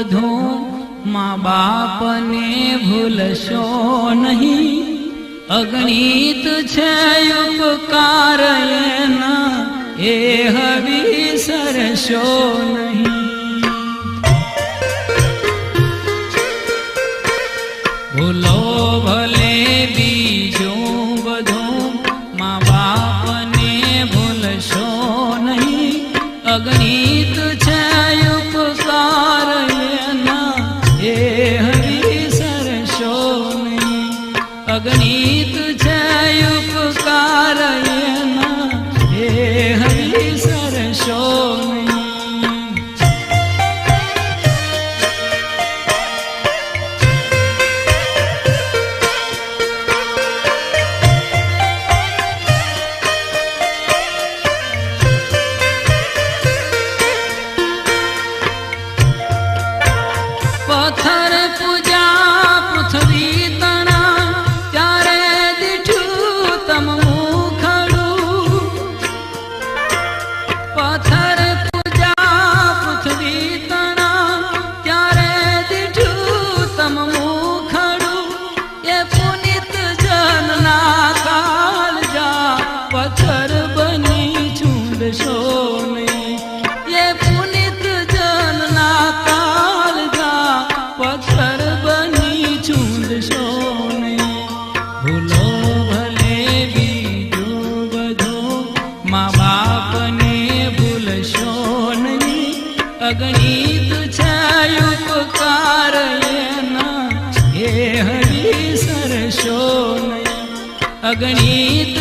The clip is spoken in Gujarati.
બધું માં બાપને ભૂલશો નહીં, અગણિત છે ઉપકાર એના એ વિસરશો નહીં. ભૂલો ભલે બીજું બધું માં બાપને ભૂલશો નહીં, અગણિત છે ઉપકાર એના એ વિસરશો નહીં, અગણિત છે ઉપકાર એના એ વિસરશો નહીં. પથ્થર પૂજા પૃથ્વી તણા ત્યારે દીઠું તમ મુખડું, પથ્થર પૂજા પૃથ્વી તણા ત્યારે દીઠું તમ મુખડું, એ પુનિત જનના કાળજા પથ્થર બની ચૂંડશો નહીં, એ પુનિત જનના પથ્થર બની ચૂંડશો નહીં. ભૂલો ભલે બીજું બધું મા બાપને ભૂલશો નહીં, અગણિત છે ઉપકાર એના એ વિસરશો નહીં, અગણિત